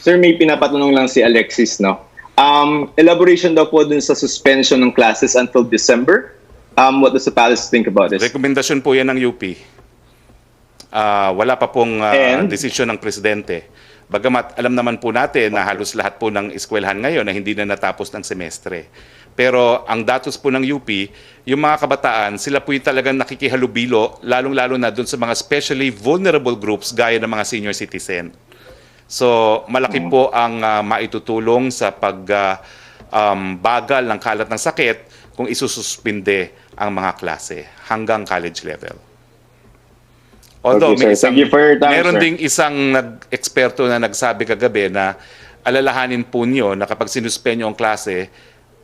Sir, may pinapatanong lang si Alexis, no? Elaboration daw po dun sa suspension ng classes until December. What does the palace think about this? Rekomendasyon po yan ng UP. Wala pa pong desisyon ng presidente. Bagamat alam naman po natin na halos lahat po ng eskwelahan ngayon na hindi na natapos ng semestre. Pero ang datos po ng UP, yung mga kabataan, sila po yung talagang nakikihalubilo, lalong-lalo na dun sa mga specially vulnerable groups gaya ng mga senior citizen. So malaki po ang maitutulong sa pagbagal ng kalat ng sakit kung isususpinde ang mga klase hanggang college level. Although Okay, sir. Thank you for your time, meron sir. ding isang eksperto na nagsabi kagabi na alalahanin po niyo na kapag sinuspenyo ang klase,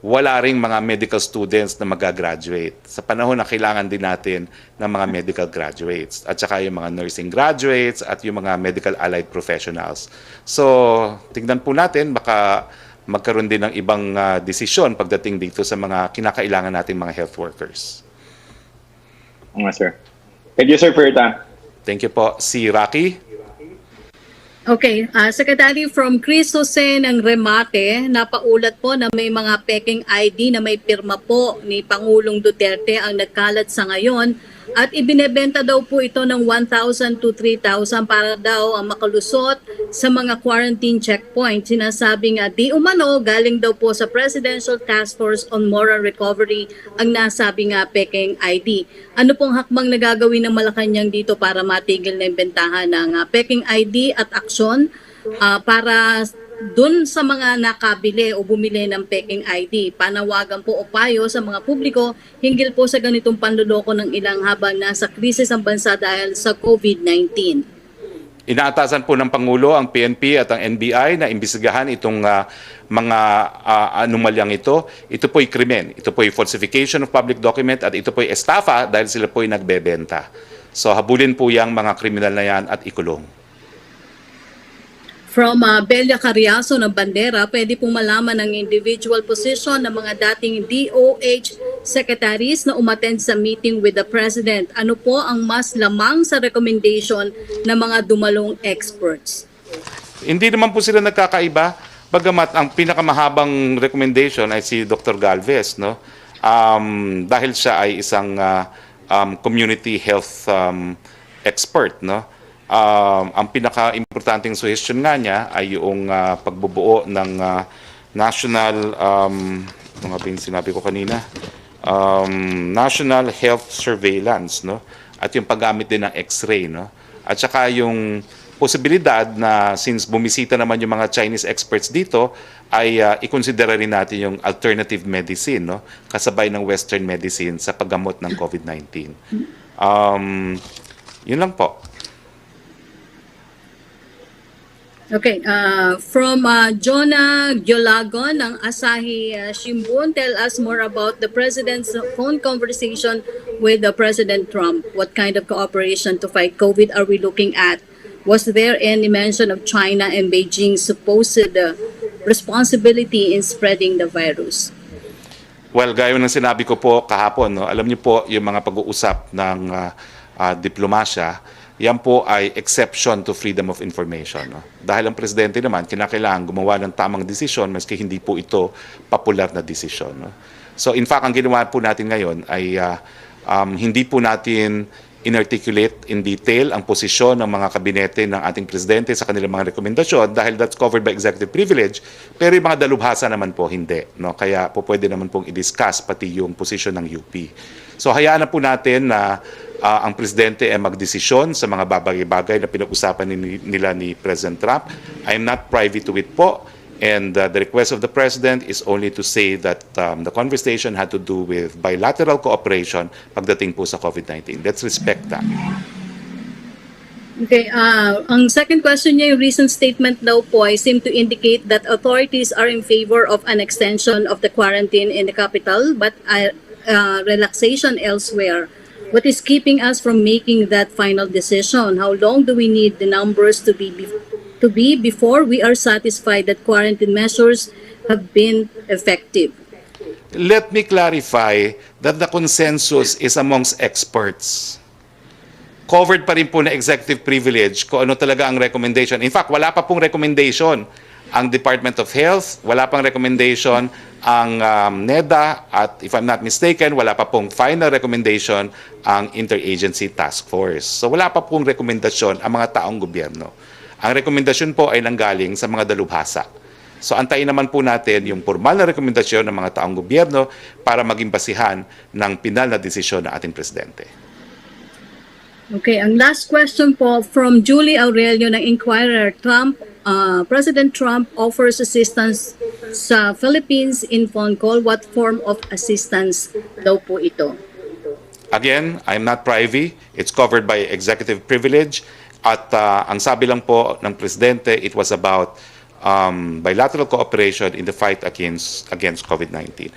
wala ring mga medical students na magagraduate. Sa panahon na kailangan din natin ng mga medical graduates at saka yung mga nursing graduates at yung mga medical allied professionals. So, tingnan po natin, baka magkaroon din ng ibang desisyon pagdating dito sa mga kinakailangan nating mga health workers. Sir. Thank you, sir, for your time. Thank you po. Si Roque. Okay, Secretary, from Chris Jose ng Remate, napaulat po na may mga peking ID na may pirma po ni Pangulong Duterte ang nagkalat sa ngayon at ibinebenta daw po ito ng 1,000 to 3,000 para daw makalusot sa mga quarantine checkpoint. Sinasabing di umano galing daw po sa Presidential Task Force on Moral Recovery ang nasabing peking ID. Ano pong hakbang na gagawin ng Malacanang dito para matigil na imbentahan ng peking ID at aksyon para dun sa mga nakabili o bumili ng peking ID? Panawagan po o payo sa mga publiko hinggil po sa ganitong panluloko ng ilang habang nasa krisis ang bansa dahil sa COVID-19. Inaatasan po ng Pangulo ang PNP at ang NBI na imbestigahan itong mga anomalyang ito. Ito po'y krimen. Ito po'y falsification of public document at ito po'y estafa dahil sila po'y nagbebenta. So habulin po yung mga kriminal na yan at ikulong. From Belia Carriazo ng Bandera, pwede pong malaman ang individual position ng mga dating DOH secretaries na umattend sa meeting with the President. Ano po ang mas lamang sa recommendation ng mga dumalong experts? Hindi naman po sila nagkakaiba, bagamat ang pinakamahabang recommendation ay si Dr. Galvez, no? Dahil siya ay isang community health expert, no? Ang pinaka-importanting suggestion nga niya ay yung pagbubuo ng national, ano nga sinabi ko kanina, national health surveillance, no? At yung paggamit din ng x-ray, no? At saka yung posibilidad na since bumisita naman yung mga Chinese experts dito, ay ikonsidera rin natin yung alternative medicine, no? Kasabay ng Western medicine sa paggamot ng COVID-19. Yun lang po. Okay, from Jonah Giolagon ng Asahi Shimbun, tell us more about the President's phone conversation with President Trump. What kind of cooperation to fight COVID are we looking at? Was there any mention of China and Beijing's supposed responsibility in spreading the virus? Well, gaya ng sinabi ko po kahapon, no, alam niyo po yung mga pag-uusap ng diplomasya, yan po ay exception to freedom of information. No? Dahil ang presidente naman, kinakailangan gumawa ng tamang desisyon maski hindi po ito popular na desisyon. No? So in fact, ang ginawa po natin ngayon ay hindi po natin inarticulate in detail ang posisyon ng mga kabinete ng ating presidente sa kanilang mga rekomendasyon dahil that's covered by executive privilege, pero yung mga dalubhasa naman po hindi. No? Kaya po pwede naman pong i-discuss pati yung posisyon ng UP. So hayaan na po natin na ang presidente ay magdesisyon sa mga bagay-bagay na pinag-usapan nila ni President Trump. I am not privy to it po. And the request of the President is only to say that the conversation had to do with bilateral cooperation pagdating po sa COVID-19. Let's respect that. Okay, ang second question niya, yung recent statement daw po ay seem to indicate that authorities are in favor of an extension of the quarantine in the capital but relaxation elsewhere. What is keeping us from making that final decision? How long do we need the numbers to be before we are satisfied that quarantine measures have been effective? Let me clarify that the consensus is amongst experts. Covered pa rin po na executive privilege kung ano talaga ang recommendation. In fact, wala pa pong recommendation ang Department of Health, wala pang recommendation. Ang NEDA at if I'm not mistaken, wala pa pong final recommendation ang Interagency Task Force. So wala pa pong rekomendasyon ang mga taong gobyerno. Ang rekomendasyon po ay nanggaling sa mga dalubhasa. So antayin naman po natin yung formal na rekomendasyon ng mga taong gobyerno para maging basihan ng pinal na desisyon ng ating presidente. Okay, ang last question po from Julie Aurelio ng Inquirer. President Trump offers assistance sa Philippines in phone call. What form of assistance daw po ito? Again, I'm not privy. It's covered by executive privilege. At ang sabi lang po ng presidente, it was about bilateral cooperation in the fight against COVID-19.